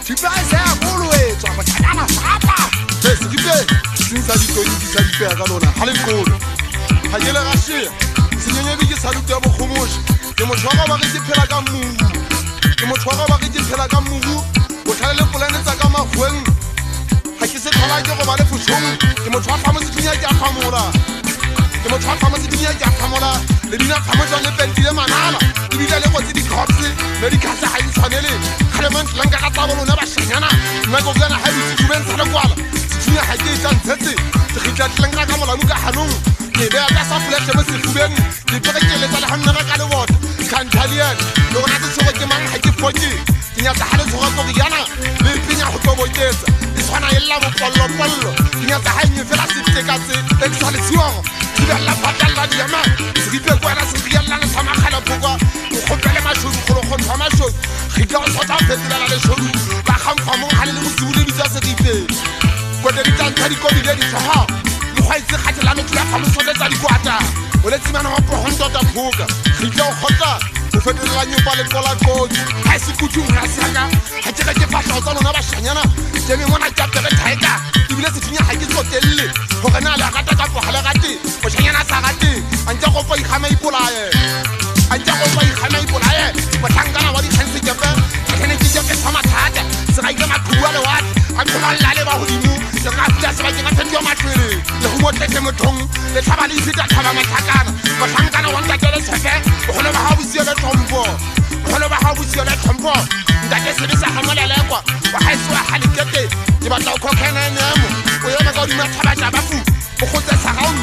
Tipa se a bolo e tswa botana sapa. Sikipe sinsa di toni di sa di pea ka lona. Hale kolo. Ha yele ga she. Senyenye bi ke salute ya bokhomoshi. Ke motshwara ba ke phela ka mmu. Ke motshwara ba ke phela ka mmu. O tlhale polane tsa ka magweng. Ha ke se thola ke go ba le fushong. Ke motshwara mo se dunya ke a khamola. Ke motshwara mo se dunya ke a khamola. Le bina khamola le pentile manala. Ibile le go tse di khopse. Me di khasa ha di tshwanele. Clement langa ka tsa bona ba shanyana. Nna go gana ha di tsuben sa le kwala. Tsunya ha ke tsa ntse. Ke khitla langa ka mola muka hanong. Ke be ka sa flesh mo se fubeng. Ke tsere ke le tsa le hanna ka le bot. Kantalian. Lo na tsogo ke mang ha ke foti. Ke nya tsa hale tsogo go yana. Le pinya go tlo botsetsa. E tshwana e la bo pollo. Ke nya tsa ha nye fela se tekatse. E tsa le tsiwang. Ke la patalla di yama. Se ke kwa na se ke la sama khala bokwa. Go khopela mashodu go go thama mashodu. Ke tla go tsota fetela le shodu. Ba khamfa mo hale le mosibule bitsa se dipe. Go de ditantha di kobi le di tsaha. Mokgwaitse kgatela no tla famoso le tsa di kwata. O le tsimana wa prohondo ta phuka. Ke tla go khotla. O fetela nyopa le kola kodi. Ha se kutu ha saka. Ha tsheka ke fasha tsa lona ba shanyana. Jeme mona tsa tere thaika. Ibile se tsinya ha ke tsotelle. Go kana la gata ka go hala gate. O shanyana sa gate. Anja go pa ikgama ipolaye. Anja go pa ikgama ipolaye. Batlhankana wa di khanse kepe. Ke ke ke sama thata. Se ga ile makhuwa le wat. A tlola lale ba hodimo. Se ga fitla se ba ke ga tshwa matlwele. Le go mo tletse mothong. Le tlhaba le fita tlhaba matlhakana. Batlhankana wa ntatele sefe. Go le ba ha bosiyo le tlhompho. Go le ba ha bosiyo le tlhompho. Ntate se bisa ha mola lekwa. Wa ha iswa ha lekete. Ke batla go khokena nemo. O yona ka di mathaba tsa bafu. O go tsa sa gaun.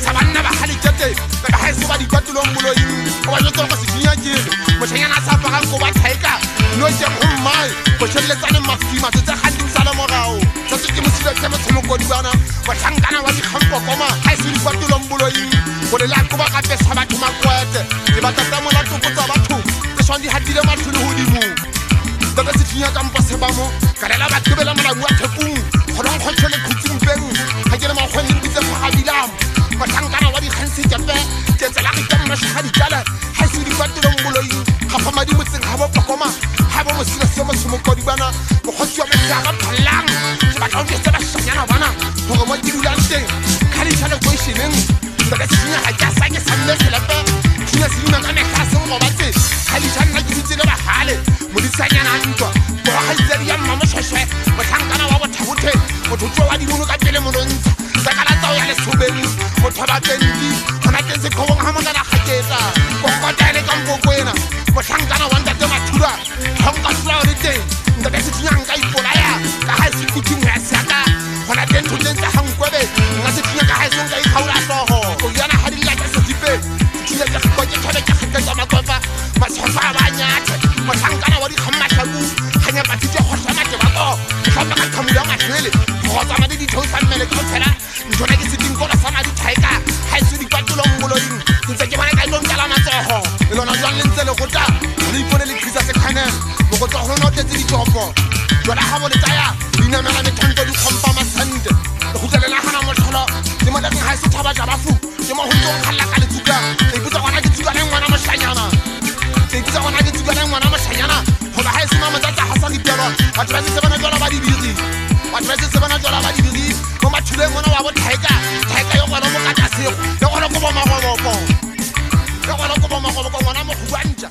Sa banna ba ha lekete. Ba ha iswa di kwatulong moloi. O ba jotso go se dinya jele. Mo tshanyana sa pa ga go ba thaika. No je mmai. Go tshelletsane mafima tsa khandi sa le morao. Tsa se ke mosile tsema tsemo go di bana. Ba thankana wa di khampo koma. Ha iswa di kwatulong moloi. Go le la go ba ka pesa batho makwete. Ke batla tsa mola toko tsa batho. Tse shwandi hatile mathulu hodimo. Taba se tinya ka mpase ba mo. Ka la ba tebela mola wa thekung. Go dong khotshele khutsing beng. Ha ke le ma khweng di tse mohabilam. Ba thankana wa di khanse kepe. Ke tsela ke tsa mashha di kala. Ha se di kwatulong moloi. Ga fa madi motseng ha bo pakoma. Ha bo mo sile se mo sumo ko di bana. Go khotswa me tsa ga phalang. Se ba tla ke tsa ba shanyana bana. Go mo di dulang teng. Khali tshale go ishineng. Taba se tinya ha ka sa ke sa mme selepe. Tinya se dina ka me ka se go batse. Khali tshana ke ditse le ba hale. Mo di sanyana ntwa. Go ga itse ya mama shweshwe. Mo thankana wa bothabothe. Mo thutswa wa di bono ka pele mo lontsha. Sa kala tsa ya le sobeng. Mo thoba tendi. Hona tse go bong ha mo kana khatsetsa. Go go tele ka mbokwena. Mo thankana wa ntate mathura. Honka flower teng. Ntate se tinya nka ipolaya. Ka ha se kutung ya saka. Hona teng thotse hangkwebe. Nga se tinya ka ha se nka ikhaula hloho. O yana ha di la ka se dipe. Tinya ka go ke thobe ka khatsetsa makopa. Mashofa ba nyathe. Mo thankana wa di khamma hlabu. Hanya ba titse go hlama ke ba ko. Hlama ka khamula mahlele. Go tsama di thosa mmele ka phela. Ntona ke se dinkola sa madi thaika. Ha se di kwatulong moloing. Ntse ke bona ka ilong tsala matsoho. Le lona jwang le ntse le gota. Le ipone le khisa se khanela. Mo go tswa go no tetse di topo. Jwala ha bo le tsaya. Dina mela me thonto di khompa masante. Le go tlela hana mo tlholo. Le mo leng ha se thaba ja bafu. Ke mo hontong khalla ka le tsuka. E butsa gona ke tsuka le ngwana mo shanyana. Ke butsa gona ke tsuka le ngwana mo shanyana. Go ba ha se mama tsa ha sa di pelo. Ba tla se bana jwala ba di biri. Ba tla se bana jwala ba di biri. Mo mathule ngwana wa bo thaika. Thaika yo gona mo ka tasego. Yo gona go bo magobo. Yo gona go bo magobo ngwana mo go bantja.